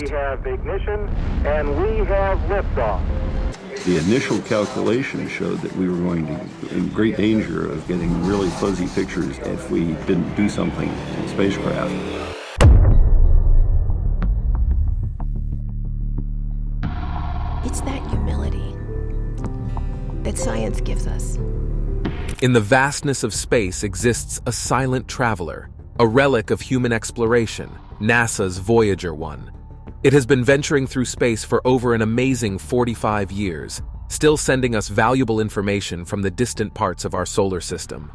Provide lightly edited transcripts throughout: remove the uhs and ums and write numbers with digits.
We have ignition, and we have liftoff. The initial calculations showed that we were going to be in great danger of getting really fuzzy pictures if we didn't do something in the spacecraft. It's that humility that science gives us. In the vastness of space exists a silent traveler, a relic of human exploration, NASA's Voyager 1. It has been venturing through space for over an amazing 45 years, still sending us valuable information from the distant parts of our solar system.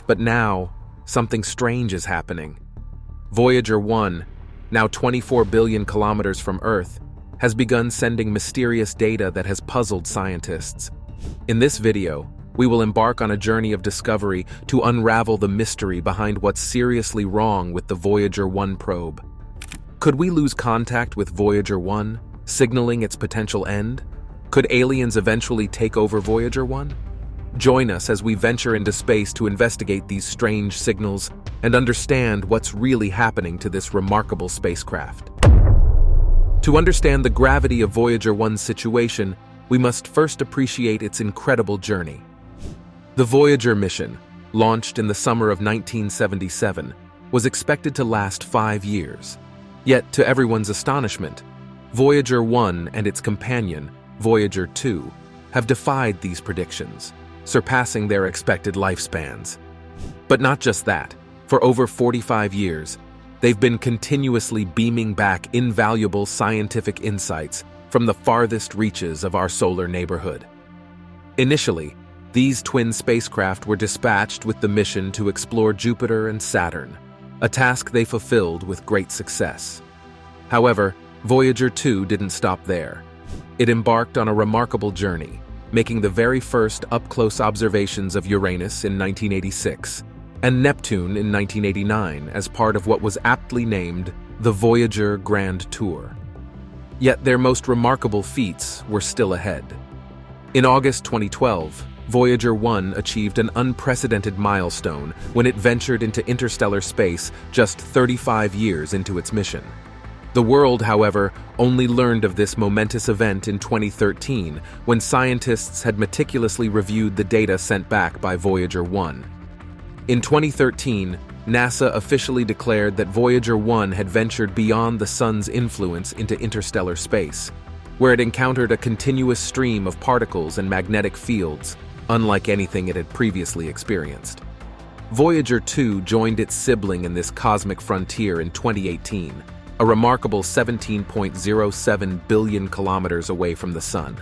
But now, something strange is happening. Voyager 1, now 24 billion kilometers from Earth, has begun sending mysterious data that has puzzled scientists. In this video, we will embark on a journey of discovery to unravel the mystery behind what's seriously wrong with the Voyager 1 probe. Could we lose contact with Voyager 1, signaling its potential end? Could aliens eventually take over Voyager 1? Join us as we venture into space to investigate these strange signals and understand what's really happening to this remarkable spacecraft. To understand the gravity of Voyager 1's situation, we must first appreciate its incredible journey. The Voyager mission, launched in the summer of 1977, was expected to last 5 years. Yet, to everyone's astonishment, Voyager 1 and its companion, Voyager 2, have defied these predictions, surpassing their expected lifespans. But not just that. For over 45 years, they've been continuously beaming back invaluable scientific insights from the farthest reaches of our solar neighborhood. Initially, these twin spacecraft were dispatched with the mission to explore Jupiter and Saturn, a task they fulfilled with great success. However, Voyager 2 didn't stop there. It embarked on a remarkable journey, making the very first up-close observations of Uranus in 1986 and Neptune in 1989 as part of what was aptly named the Voyager Grand Tour. Yet their most remarkable feats were still ahead. In August 2012, Voyager 1 achieved an unprecedented milestone when it ventured into interstellar space just 35 years into its mission. The world, however, only learned of this momentous event in 2013 when scientists had meticulously reviewed the data sent back by Voyager 1. In 2013, NASA officially declared that Voyager 1 had ventured beyond the Sun's influence into interstellar space, where it encountered a continuous stream of particles and magnetic fields, unlike anything it had previously experienced. Voyager 2 joined its sibling in this cosmic frontier in 2018, a remarkable 17.07 billion kilometers away from the Sun.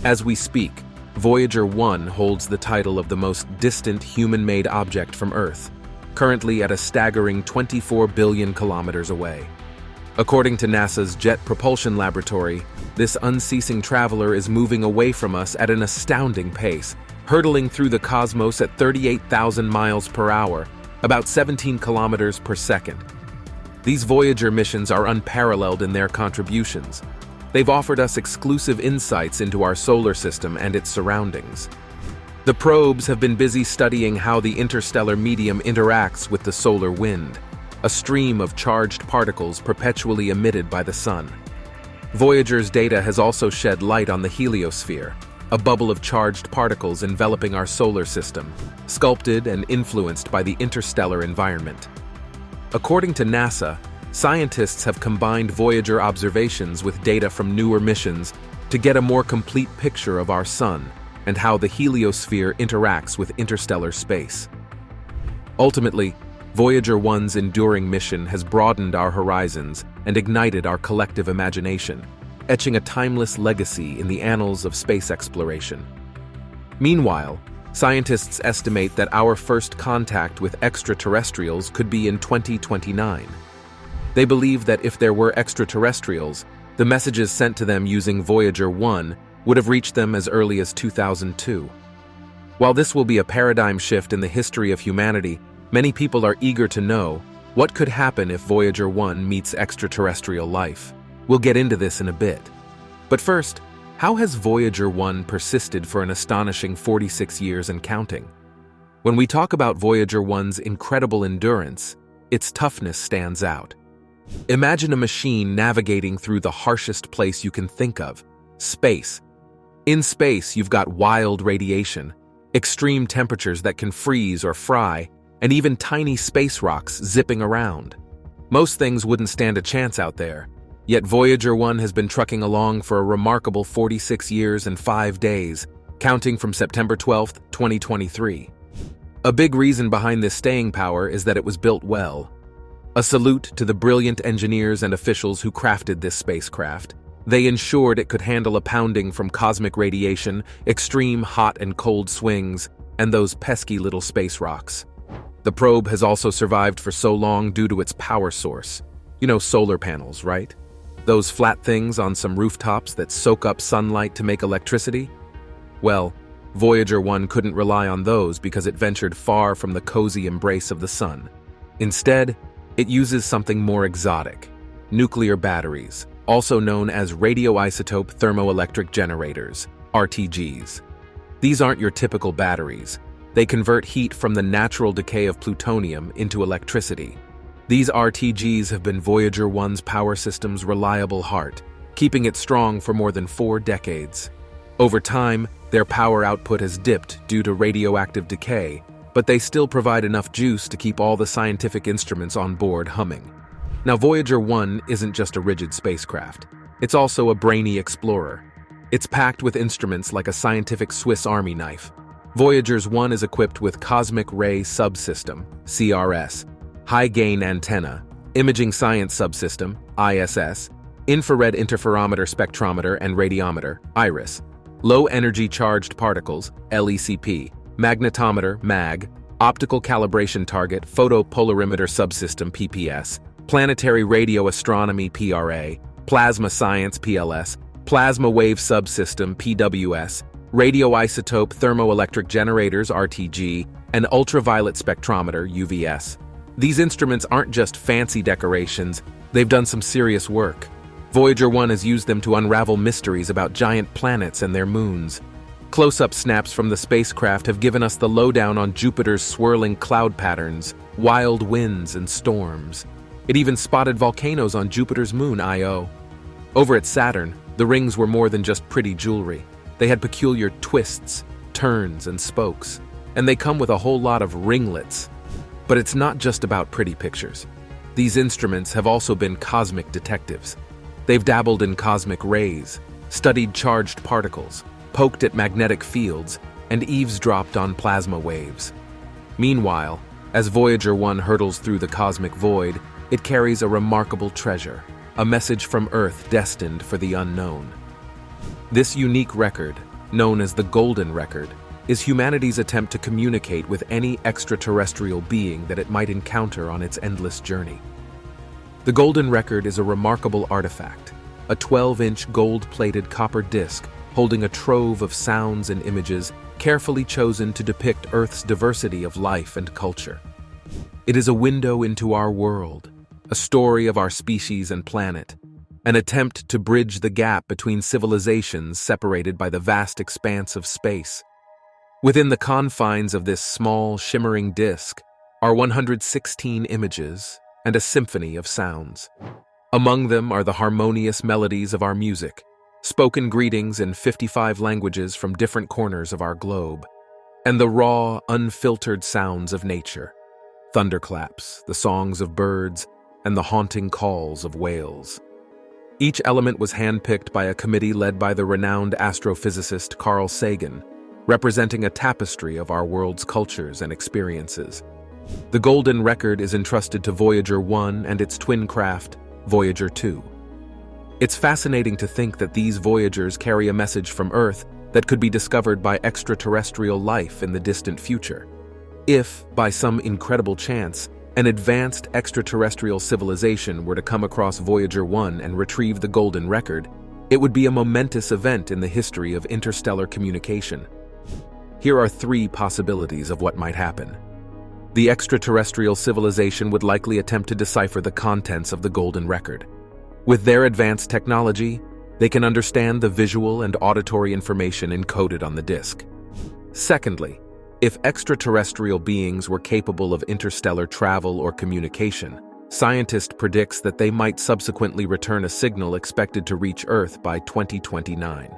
As we speak, Voyager 1 holds the title of the most distant human-made object from Earth, currently at a staggering 24 billion kilometers away. According to NASA's Jet Propulsion Laboratory, this unceasing traveler is moving away from us at an astounding pace, hurtling through the cosmos at 38,000 miles per hour, about 17 kilometers per second. These Voyager missions are unparalleled in their contributions. They've offered us exclusive insights into our solar system and its surroundings. The probes have been busy studying how the interstellar medium interacts with the solar wind, a stream of charged particles perpetually emitted by the Sun. Voyager's data has also shed light on the heliosphere, a bubble of charged particles enveloping our solar system, sculpted and influenced by the interstellar environment. According to NASA, scientists have combined Voyager observations with data from newer missions to get a more complete picture of our Sun and how the heliosphere interacts with interstellar space. Ultimately, Voyager 1's enduring mission has broadened our horizons and ignited our collective imagination, etching a timeless legacy in the annals of space exploration. Meanwhile, scientists estimate that our first contact with extraterrestrials could be in 2029. They believe that if there were extraterrestrials, the messages sent to them using Voyager 1 would have reached them as early as 2002. While this will be a paradigm shift in the history of humanity, many people are eager to know what could happen if Voyager 1 meets extraterrestrial life. We'll get into this in a bit. But first, how has Voyager 1 persisted for an astonishing 46 years and counting? When we talk about Voyager 1's incredible endurance, its toughness stands out. Imagine a machine navigating through the harshest place you can think of, space. In space, you've got wild radiation, extreme temperatures that can freeze or fry, and even tiny space rocks zipping around. Most things wouldn't stand a chance out there, yet Voyager 1 has been trucking along for a remarkable 46 years and 5 days, counting from September 12, 2023. A big reason behind this staying power is that it was built well. A salute to the brilliant engineers and officials who crafted this spacecraft. They ensured it could handle a pounding from cosmic radiation, extreme hot and cold swings, and those pesky little space rocks. The probe has also survived for so long due to its power source. You know, solar panels, right? Those flat things on some rooftops that soak up sunlight to make electricity? Well, Voyager 1 couldn't rely on those because it ventured far from the cozy embrace of the sun. Instead, it uses something more exotic: nuclear batteries, also known as radioisotope thermoelectric generators, RTGs. These aren't your typical batteries. They convert heat from the natural decay of plutonium into electricity. These RTGs have been Voyager 1's power system's reliable heart, keeping it strong for more than 4 decades. Over time, their power output has dipped due to radioactive decay, but they still provide enough juice to keep all the scientific instruments on board humming. Now, Voyager 1 isn't just a rigid spacecraft. It's also a brainy explorer. It's packed with instruments like a scientific Swiss Army knife. Voyager 1 is equipped with Cosmic Ray Subsystem, CRS, High-Gain Antenna, Imaging Science Subsystem, ISS, Infrared Interferometer Spectrometer and Radiometer, IRIS, Low-Energy Charged Particles, LECP, Magnetometer, MAG, Optical Calibration Target Photopolarimeter Subsystem, PPS, Planetary Radio Astronomy, PRA, Plasma Science, PLS, Plasma Wave Subsystem, PWS, Radioisotope Thermoelectric Generators, RTG, and Ultraviolet Spectrometer, UVS. These instruments aren't just fancy decorations, they've done some serious work. Voyager 1 has used them to unravel mysteries about giant planets and their moons. Close-up snaps from the spacecraft have given us the lowdown on Jupiter's swirling cloud patterns, wild winds, and storms. It even spotted volcanoes on Jupiter's moon, Io. Over at Saturn, the rings were more than just pretty jewelry. They had peculiar twists, turns, and spokes. And they come with a whole lot of ringlets. But it's not just about pretty pictures. These instruments have also been cosmic detectives. They've dabbled in cosmic rays, studied charged particles, poked at magnetic fields, and eavesdropped on plasma waves. Meanwhile, as Voyager 1 hurtles through the cosmic void, it carries a remarkable treasure, a message from Earth destined for the unknown. This unique record, known as the Golden Record, is humanity's attempt to communicate with any extraterrestrial being that it might encounter on its endless journey. The Golden Record is a remarkable artifact, a 12-inch gold-plated copper disc holding a trove of sounds and images carefully chosen to depict Earth's diversity of life and culture. It is a window into our world, a story of our species and planet, an attempt to bridge the gap between civilizations separated by the vast expanse of space. Within the confines of this small, shimmering disc are 116 images and a symphony of sounds. Among them are the harmonious melodies of our music, spoken greetings in 55 languages from different corners of our globe, and the raw, unfiltered sounds of nature, thunderclaps, the songs of birds, and the haunting calls of whales. Each element was handpicked by a committee led by the renowned astrophysicist Carl Sagan, representing a tapestry of our world's cultures and experiences. The Golden Record is entrusted to Voyager 1 and its twin craft, Voyager 2. It's fascinating to think that these Voyagers carry a message from Earth that could be discovered by extraterrestrial life in the distant future. If, by some incredible chance, an advanced extraterrestrial civilization were to come across Voyager 1 and retrieve the Golden Record, it would be a momentous event in the history of interstellar communication. Here are 3 possibilities of what might happen. The extraterrestrial civilization would likely attempt to decipher the contents of the Golden Record. With their advanced technology, they can understand the visual and auditory information encoded on the disk. Secondly, if extraterrestrial beings were capable of interstellar travel or communication, Scientists predicts that they might subsequently return a signal expected to reach Earth by 2029.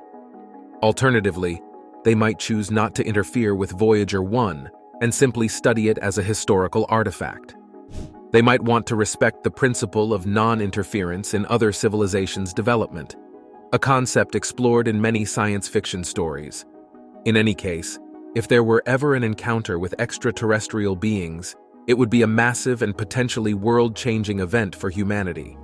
Alternatively, they might choose not to interfere with Voyager 1 and simply study it as a historical artifact. They might want to respect the principle of non-interference in other civilizations' development, a concept explored in many science fiction stories. In any case, if there were ever an encounter with extraterrestrial beings, it would be a massive and potentially world-changing event for humanity.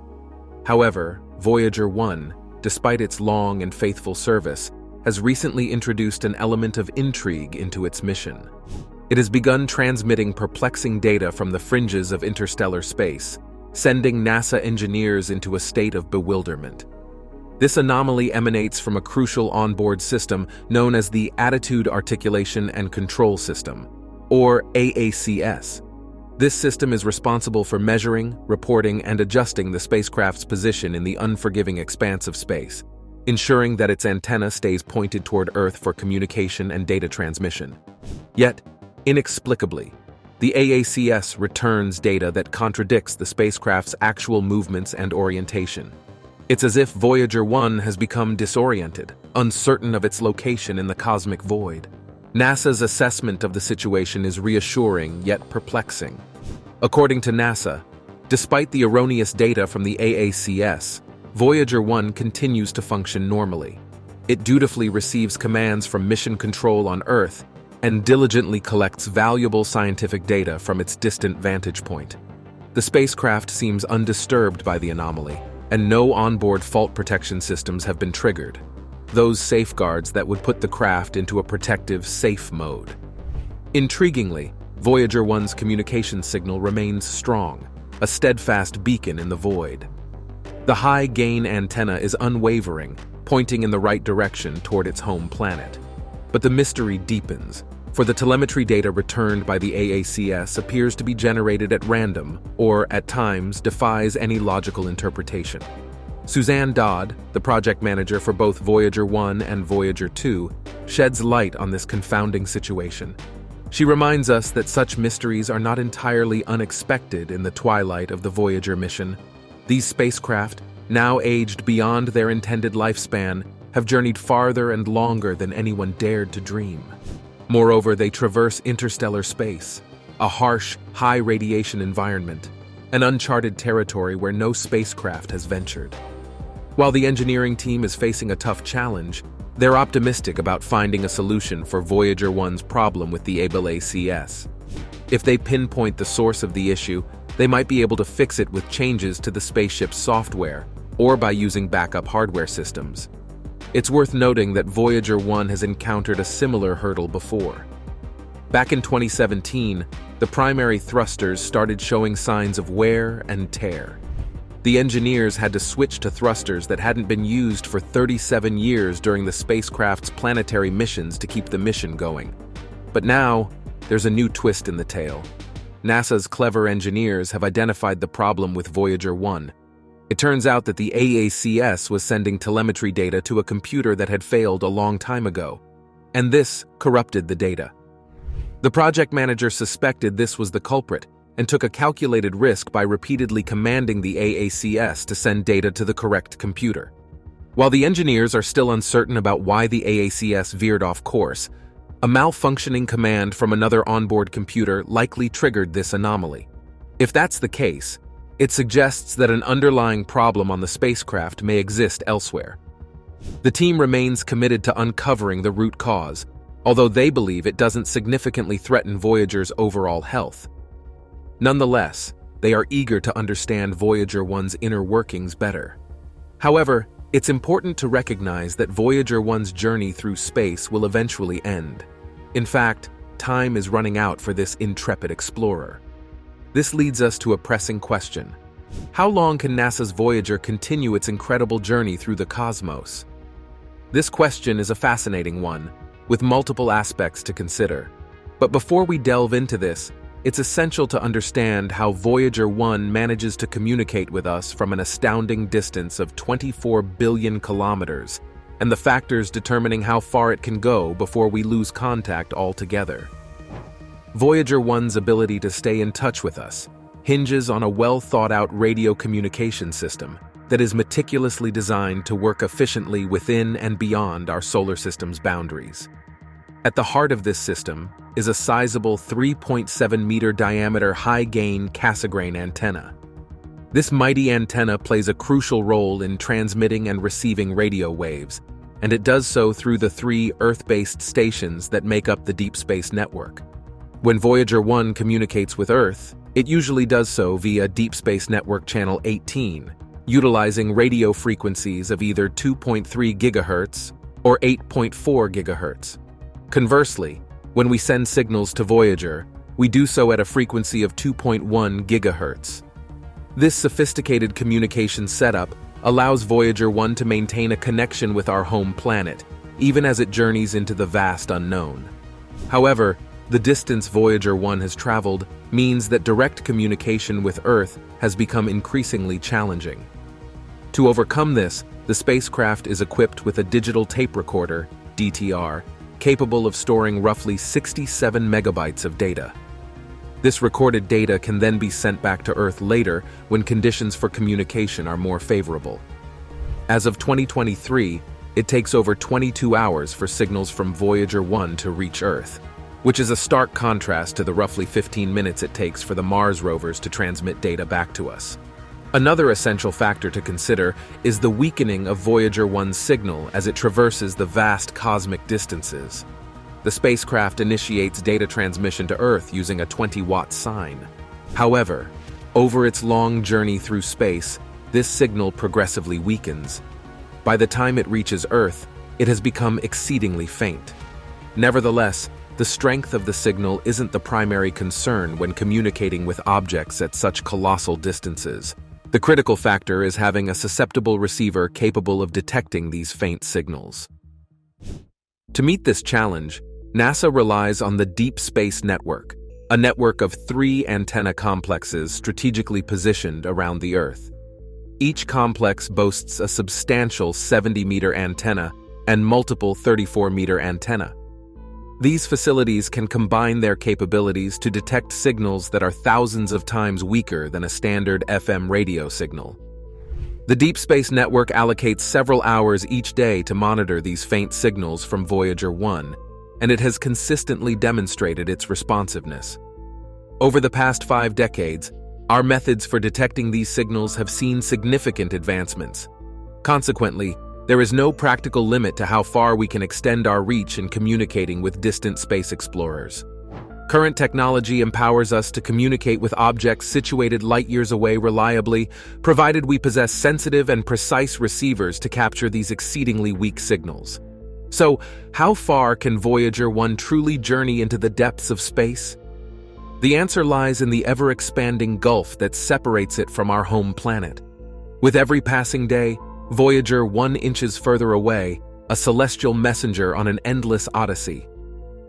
However, Voyager 1, despite its long and faithful service, has recently introduced an element of intrigue into its mission. It has begun transmitting perplexing data from the fringes of interstellar space, sending NASA engineers into a state of bewilderment. This anomaly emanates from a crucial onboard system known as the Attitude Articulation and Control System, or AACS. This system is responsible for measuring, reporting, and adjusting the spacecraft's position in the unforgiving expanse of space, ensuring that its antenna stays pointed toward Earth for communication and data transmission. Yet, inexplicably, the AACS returns data that contradicts the spacecraft's actual movements and orientation. It's as if Voyager 1 has become disoriented, uncertain of its location in the cosmic void. NASA's assessment of the situation is reassuring yet perplexing. According to NASA, despite the erroneous data from the AACS, Voyager 1 continues to function normally. It dutifully receives commands from mission control on Earth and diligently collects valuable scientific data from its distant vantage point. The spacecraft seems undisturbed by the anomaly, and no onboard fault protection systems have been triggered, those safeguards that would put the craft into a protective, safe mode. Intriguingly, Voyager 1's communication signal remains strong, a steadfast beacon in the void. The high-gain antenna is unwavering, pointing in the right direction toward its home planet. But the mystery deepens, for the telemetry data returned by the AACS appears to be generated at random, or, at times, defies any logical interpretation. Suzanne Dodd, the project manager for both Voyager 1 and Voyager 2, sheds light on this confounding situation. She reminds us that such mysteries are not entirely unexpected in the twilight of the Voyager mission. These spacecraft, now aged beyond their intended lifespan, have journeyed farther and longer than anyone dared to dream. Moreover, they traverse interstellar space, a harsh, high-radiation environment, an uncharted territory where no spacecraft has ventured. While the engineering team is facing a tough challenge, they're optimistic about finding a solution for Voyager 1's problem with the AACS. If they pinpoint the source of the issue, they might be able to fix it with changes to the spaceship's software, or by using backup hardware systems. It's worth noting that Voyager 1 has encountered a similar hurdle before. Back in 2017, the primary thrusters started showing signs of wear and tear. The engineers had to switch to thrusters that hadn't been used for 37 years during the spacecraft's planetary missions to keep the mission going. But now, there's a new twist in the tale. NASA's clever engineers have identified the problem with Voyager 1. It turns out that the AACS was sending telemetry data to a computer that had failed a long time ago, and this corrupted the data. The project manager suspected this was the culprit and took a calculated risk by repeatedly commanding the AACS to send data to the correct computer. While the engineers are still uncertain about why the AACS veered off course, a malfunctioning command from another onboard computer likely triggered this anomaly. If that's the case, it suggests that an underlying problem on the spacecraft may exist elsewhere. The team remains committed to uncovering the root cause, although they believe it doesn't significantly threaten Voyager's overall health. Nonetheless, they are eager to understand Voyager 1's inner workings better. However, it's important to recognize that Voyager 1's journey through space will eventually end. In fact, time is running out for this intrepid explorer. This leads us to a pressing question. How long can NASA's Voyager continue its incredible journey through the cosmos? This question is a fascinating one, with multiple aspects to consider. But before we delve into this, it's essential to understand how Voyager 1 manages to communicate with us from an astounding distance of 24 billion kilometers, and the factors determining how far it can go before we lose contact altogether. Voyager 1's ability to stay in touch with us, hinges on a well-thought-out radio communication system that is meticulously designed to work efficiently within and beyond our solar system's boundaries. At the heart of this system is a sizable 3.7-meter diameter high-gain Cassegrain antenna. This mighty antenna plays a crucial role in transmitting and receiving radio waves, and it does so through the 3 Earth-based stations that make up the Deep Space Network. When Voyager 1 communicates with Earth, it usually does so via Deep Space Network Channel 18, utilizing radio frequencies of either 2.3 GHz or 8.4 GHz. Conversely, when we send signals to Voyager, we do so at a frequency of 2.1 GHz. This sophisticated communication setup allows Voyager 1 to maintain a connection with our home planet, even as it journeys into the vast unknown. However, the distance Voyager 1 has traveled means that direct communication with Earth has become increasingly challenging. To overcome this, the spacecraft is equipped with a digital tape recorder, DTR, capable of storing roughly 67 megabytes of data. This recorded data can then be sent back to Earth later when conditions for communication are more favorable. As of 2023, it takes over 22 hours for signals from Voyager 1 to reach Earth, which is a stark contrast to the roughly 15 minutes it takes for the Mars rovers to transmit data back to us. Another essential factor to consider is the weakening of Voyager 1's signal as it traverses the vast cosmic distances. The spacecraft initiates data transmission to Earth using a 20-watt sine. However, over its long journey through space, this signal progressively weakens. By the time it reaches Earth, it has become exceedingly faint. Nevertheless, the strength of the signal isn't the primary concern when communicating with objects at such colossal distances. The critical factor is having a susceptible receiver capable of detecting these faint signals. To meet this challenge, NASA relies on the Deep Space Network, a network of 3 antenna complexes strategically positioned around the Earth. Each complex boasts a substantial 70-meter antenna and multiple 34-meter antennae. These facilities can combine their capabilities to detect signals that are thousands of times weaker than a standard FM radio signal. The Deep Space Network allocates several hours each day to monitor these faint signals from Voyager 1, and it has consistently demonstrated its responsiveness. Over the past 5 decades, our methods for detecting these signals have seen significant advancements. Consequently, there is no practical limit to how far we can extend our reach in communicating with distant space explorers. Current technology empowers us to communicate with objects situated light-years away reliably, provided we possess sensitive and precise receivers to capture these exceedingly weak signals. So, how far can Voyager 1 truly journey into the depths of space? The answer lies in the ever-expanding gulf that separates it from our home planet. With every passing day, Voyager 1 inches further away, a celestial messenger on an endless odyssey.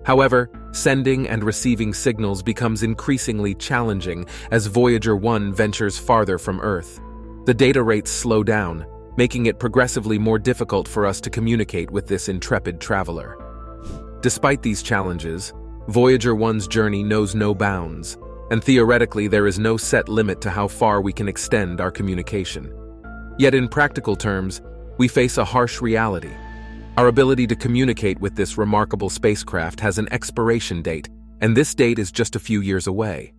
However, sending and receiving signals becomes increasingly challenging as Voyager 1 ventures farther from Earth. The data rates slow down, making it progressively more difficult for us to communicate with this intrepid traveler. Despite these challenges, Voyager 1's journey knows no bounds, and theoretically there is no set limit to how far we can extend our communication. Yet in practical terms, we face a harsh reality. Our ability to communicate with this remarkable spacecraft has an expiration date, and this date is just a few years away.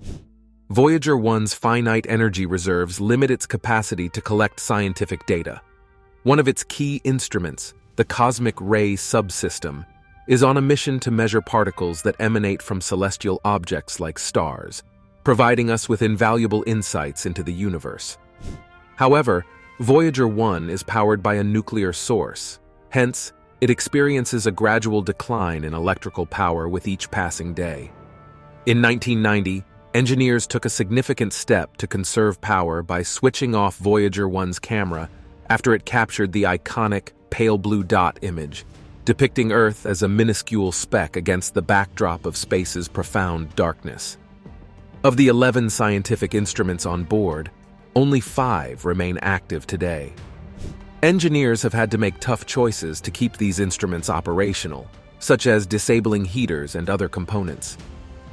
Voyager 1's finite energy reserves limit its capacity to collect scientific data. One of its key instruments, the cosmic ray subsystem, is on a mission to measure particles that emanate from celestial objects like stars, providing us with invaluable insights into the universe. However, Voyager 1 is powered by a nuclear source. Hence, it experiences a gradual decline in electrical power with each passing day. In 1990, engineers took a significant step to conserve power by switching off Voyager 1's camera after it captured the iconic pale blue dot image, depicting Earth as a minuscule speck against the backdrop of space's profound darkness. Of the 11 scientific instruments on board, only 5 remain active today. Engineers have had to make tough choices to keep these instruments operational, such as disabling heaters and other components.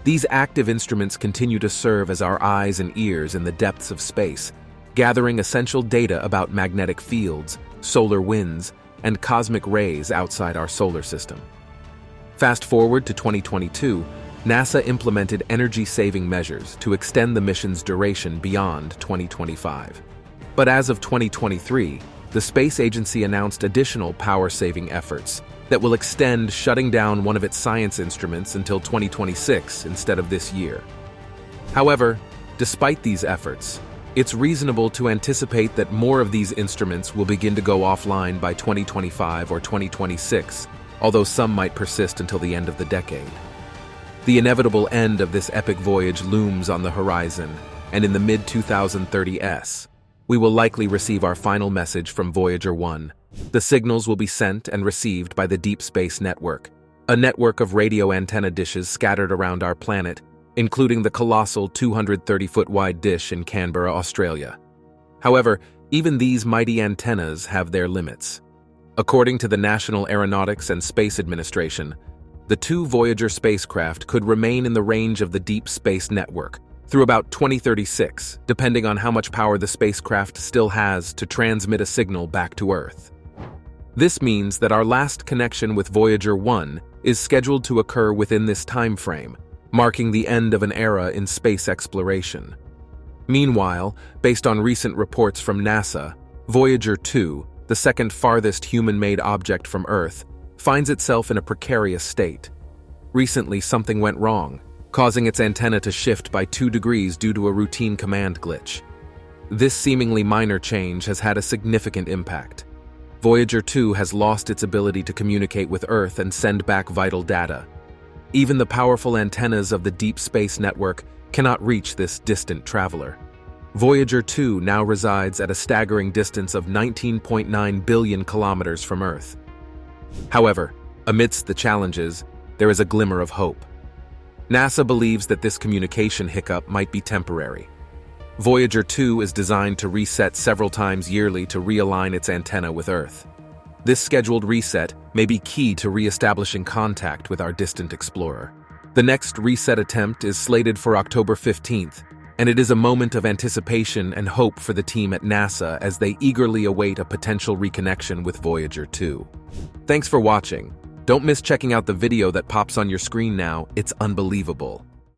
These active instruments continue to serve as our eyes and ears in the depths of space, gathering essential data about magnetic fields, solar winds, and cosmic rays outside our solar system. Fast forward to 2022, NASA implemented energy-saving measures to extend the mission's duration beyond 2025. But as of 2023, the space agency announced additional power-saving efforts that will extend shutting down one of its science instruments until 2026 instead of this year. However, despite these efforts, it's reasonable to anticipate that more of these instruments will begin to go offline by 2025 or 2026, although some might persist until the end of the decade. The inevitable end of this epic voyage looms on the horizon, and in the mid-2030s, we will likely receive our final message from Voyager 1. The signals will be sent and received by the Deep Space Network, a network of radio antenna dishes scattered around our planet, including the colossal 230-foot-wide dish in Canberra, Australia. However, even these mighty antennas have their limits. According to the National Aeronautics and Space Administration, the two Voyager spacecraft could remain in the range of the Deep Space Network through about 2036, depending on how much power the spacecraft still has to transmit a signal back to Earth. This means that our last connection with Voyager 1 is scheduled to occur within this time frame, marking the end of an era in space exploration. Meanwhile, based on recent reports from NASA, Voyager 2, the second farthest human-made object from Earth, finds itself in a precarious state. Recently, something went wrong, causing its antenna to shift by 2 degrees due to a routine command glitch. This seemingly minor change has had a significant impact. Voyager 2 has lost its ability to communicate with Earth and send back vital data. Even the powerful antennas of the Deep Space Network cannot reach this distant traveler. Voyager 2 now resides at a staggering distance of 19.9 billion kilometers from Earth. However, amidst the challenges, there is a glimmer of hope. NASA believes that this communication hiccup might be temporary. Voyager 2 is designed to reset several times yearly to realign its antenna with Earth. This scheduled reset may be key to re-establishing contact with our distant explorer. The next reset attempt is slated for October 15th, and it is a moment of anticipation and hope for the team at NASA as they eagerly await a potential reconnection with Voyager 2. Thanks for watching. Don't miss checking out the video that pops on your screen now. It's unbelievable.